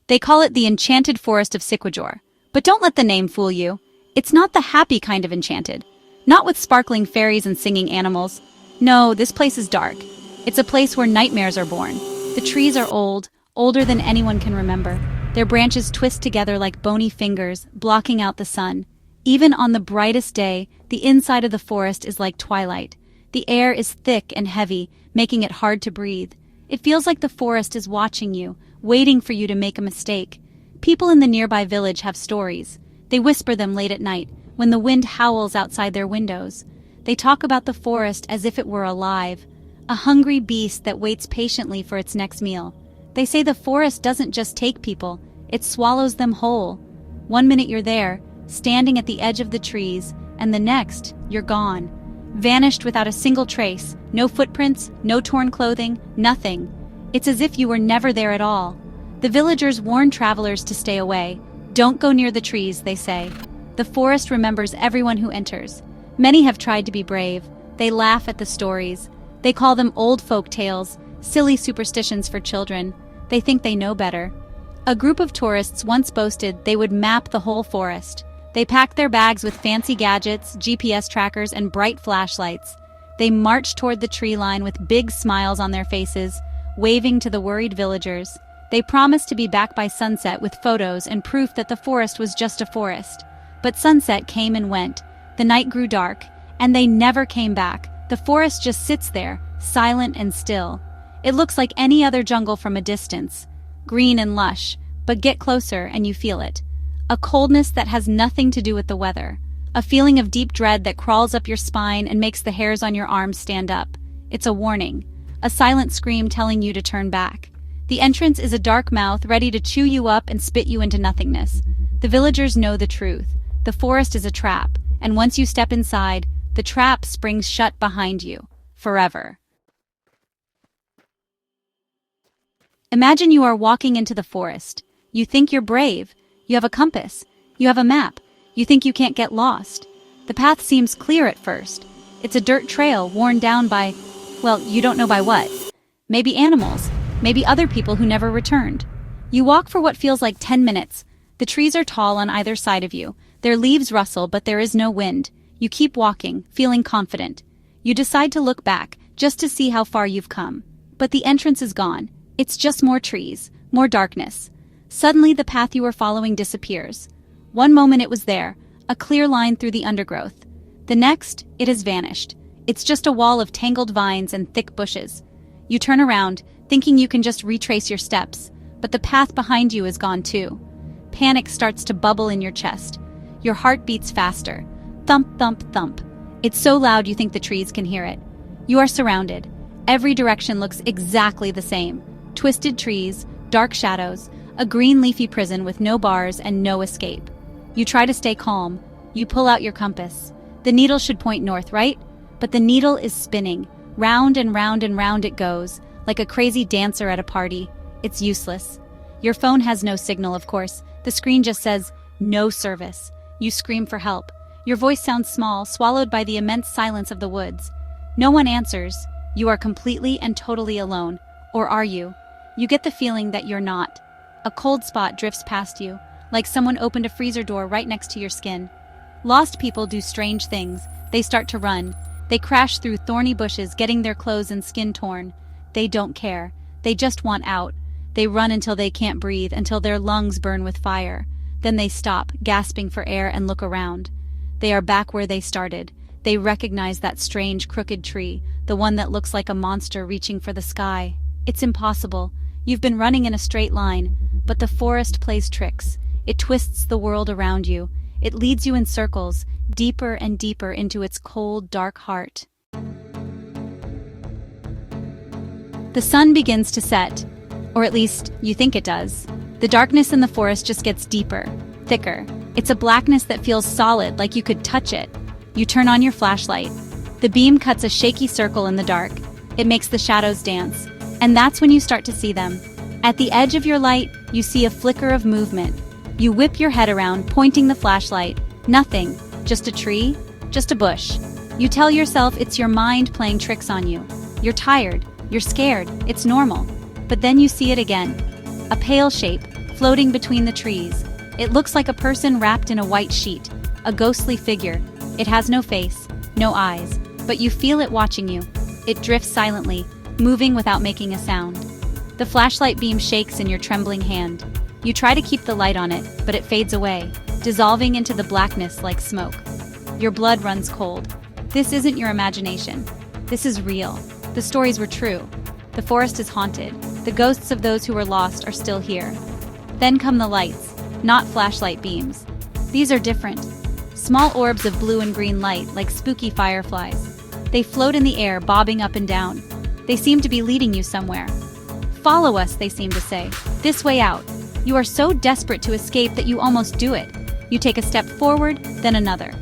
They call it the Enchanted Forest of Siquijor. But don't let the name fool you. It's not the happy kind of enchanted. Not with sparkling fairies and singing animals. No, this place is dark. It's a place where nightmares are born. The trees are old, older than anyone can remember. Their branches twist together like bony fingers, blocking out the sun. Even on the brightest day, the inside of the forest is like twilight. The air is thick and heavy, making it hard to breathe. It feels like the forest is watching you, waiting for you to make a mistake. People in the nearby village have stories. They whisper them late at night, when the wind howls outside their windows. They talk about the forest as if it were alive, a hungry beast that waits patiently for its next meal. They say the forest doesn't just take people, it swallows them whole. One minute you're there, standing at the edge of the trees, and the next, you're gone. Vanished without a single trace, no footprints, no torn clothing, nothing. It's as if you were never there at all. The villagers warn travelers to stay away. Don't go near the trees, they say. The forest remembers everyone who enters. Many have tried to be brave. They laugh at the stories. They call them old folk tales, silly superstitions for children. They think they know better. A group of tourists once boasted they would map the whole forest. They packed their bags with fancy gadgets, GPS trackers, and bright flashlights. They marched toward the tree line with big smiles on their faces, waving to the worried villagers. They promised to be back by sunset with photos and proof that the forest was just a forest. But sunset came and went. The night grew dark, and they never came back. The forest just sits there, silent and still. It looks like any other jungle from a distance, green and lush, but get closer and you feel it. A coldness that has nothing to do with the weather. A feeling of deep dread that crawls up your spine and makes the hairs on your arms stand up. It's a warning. A silent scream telling you to turn back. The entrance is a dark mouth ready to chew you up and spit you into nothingness. The villagers know the truth. The forest is a trap, and once you step inside, the trap springs shut behind you. Forever. Imagine you are walking into the forest. You think you're brave. You have a compass. You have a map. You think you can't get lost. The path seems clear at first. It's a dirt trail worn down by, well, you don't know by what. Maybe animals. Maybe other people who never returned. You walk for what feels like 10 minutes. The trees are tall on either side of you. Their leaves rustle, but there is no wind. You keep walking, feeling confident. You decide to look back, just to see how far you've come. But the entrance is gone. It's just more trees, more darkness. Suddenly the path you were following disappears. One moment it was there, a clear line through the undergrowth. The next, it has vanished. It's just a wall of tangled vines and thick bushes. You turn around, thinking you can just retrace your steps, but the path behind you is gone too. Panic starts to bubble in your chest. Your heart beats faster. Thump, thump, thump. It's so loud you think the trees can hear it. You are surrounded. Every direction looks exactly the same. Twisted trees, dark shadows, a green leafy prison with no bars and no escape. You try to stay calm. You pull out your compass. The needle should point north, right? But the needle is spinning. Round and round and round it goes, like a crazy dancer at a party. It's useless. Your phone has no signal, of course. The screen just says, no service. You scream for help. Your voice sounds small, swallowed by the immense silence of the woods. No one answers. You are completely and totally alone. Or are you? You get the feeling that you're not. A cold spot drifts past you, like someone opened a freezer door right next to your skin. Lost people do strange things. They start to run. They crash through thorny bushes, getting their clothes and skin torn. They don't care. They just want out. They run until they can't breathe, until their lungs burn with fire. Then they stop, gasping for air, and look around. They are back where they started. They recognize that strange, crooked tree, the one that looks like a monster reaching for the sky. It's impossible. You've been running in a straight line, but the forest plays tricks. It twists the world around you. It leads you in circles, deeper and deeper into its cold, dark heart. The sun begins to set, or at least you think it does. The darkness in the forest just gets deeper, thicker. It's a blackness that feels solid, like you could touch it. You turn on your flashlight. The beam cuts a shaky circle in the dark. It makes the shadows dance. And that's when you start to see them. At the edge of your light, you see a flicker of movement. You whip your head around, pointing the flashlight. Nothing. Just a tree. Just a bush. You tell yourself it's your mind playing tricks on you. You're tired. You're scared. It's normal. But then you see it again. A pale shape, floating between the trees. It looks like a person wrapped in a white sheet, a ghostly figure. It has no face, no eyes, but you feel it watching you. It drifts silently, moving without making a sound. The flashlight beam shakes in your trembling hand. You try to keep the light on it, but it fades away, dissolving into the blackness like smoke. Your blood runs cold. This isn't your imagination. This is real. The stories were true. The forest is haunted. The ghosts of those who were lost are still here. Then come the lights, not flashlight beams. These are different. Small orbs of blue and green light, like spooky fireflies. They float in the air, bobbing up and down. They seem to be leading you somewhere. Follow us, they seem to say. This way out. You are so desperate to escape that you almost do it. You take a step forward, then another.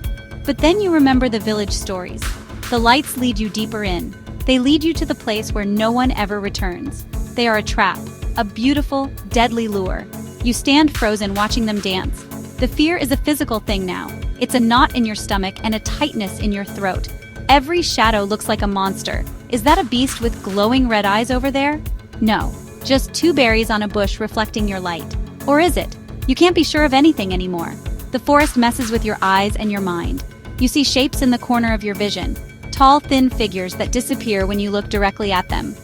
But then you remember the village stories. The lights lead you deeper in. They lead you to the place where no one ever returns. They are a trap, a beautiful, deadly lure. You stand frozen watching them dance. The fear is a physical thing now. It's a knot in your stomach and a tightness in your throat. Every shadow looks like a monster. Is that a beast with glowing red eyes over there? No, just two berries on a bush reflecting your light. Or is it? You can't be sure of anything anymore. The forest messes with your eyes and your mind. You see shapes in the corner of your vision, tall, thin figures that disappear when you look directly at them.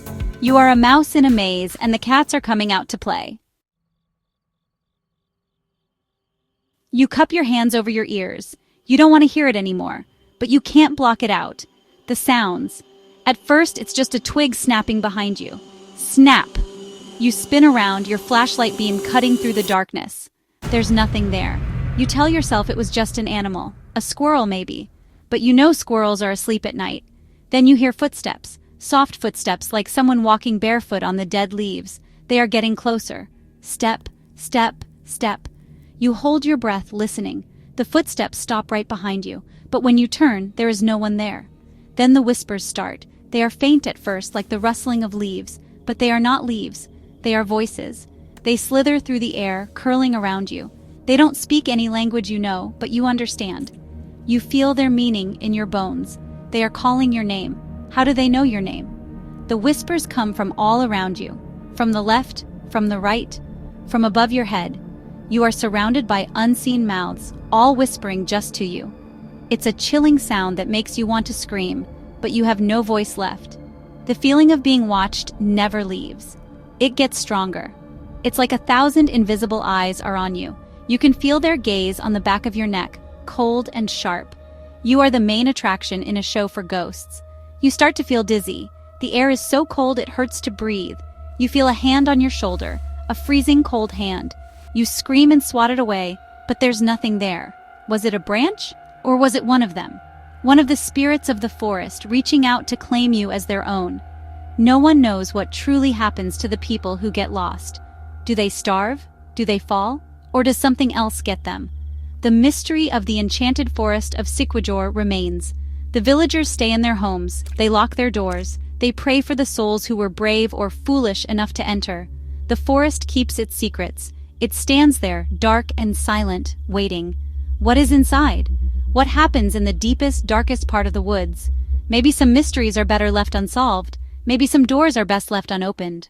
You are a mouse in a maze, and the cats are coming out to play. You cup your hands over your ears. You don't want to hear it anymore, but you can't block it out. The sounds. At first, it's just a twig snapping behind you. Snap! You spin around, your flashlight beam cutting through the darkness. There's nothing there. You tell yourself it was just an animal, a squirrel maybe, but you know squirrels are asleep at night. Then you hear footsteps, soft footsteps like someone walking barefoot on the dead leaves. They are getting closer. Step, step, step. You hold your breath, listening. The footsteps stop right behind you, but when you turn, there is no one there. Then the whispers start. They are faint at first, like the rustling of leaves, but they are not leaves. They are voices. They slither through the air, curling around you. They don't speak any language you know, but you understand. You feel their meaning in your bones. They are calling your name. How do they know your name? The whispers come from all around you. From the left, from the right, from above your head. You are surrounded by unseen mouths, all whispering just to you. It's a chilling sound that makes you want to scream, but you have no voice left. The feeling of being watched never leaves. It gets stronger. It's like 1,000 invisible eyes are on you. You can feel their gaze on the back of your neck, cold and sharp. You are the main attraction in a show for ghosts. You start to feel dizzy. The air is so cold it hurts to breathe. You feel a hand on your shoulder, a freezing cold hand. You scream and swat it away, but there's nothing there. Was it a branch? Or was it one of them? One of the spirits of the forest reaching out to claim you as their own. No one knows what truly happens to the people who get lost. Do they starve? Do they fall? Or does something else get them? The mystery of the enchanted forest of Siquijor remains. The villagers stay in their homes, they lock their doors, they pray for the souls who were brave or foolish enough to enter. The forest keeps its secrets. It stands there, dark and silent, waiting. What is inside? What happens in the deepest, darkest part of the woods? Maybe some mysteries are better left unsolved. Maybe some doors are best left unopened.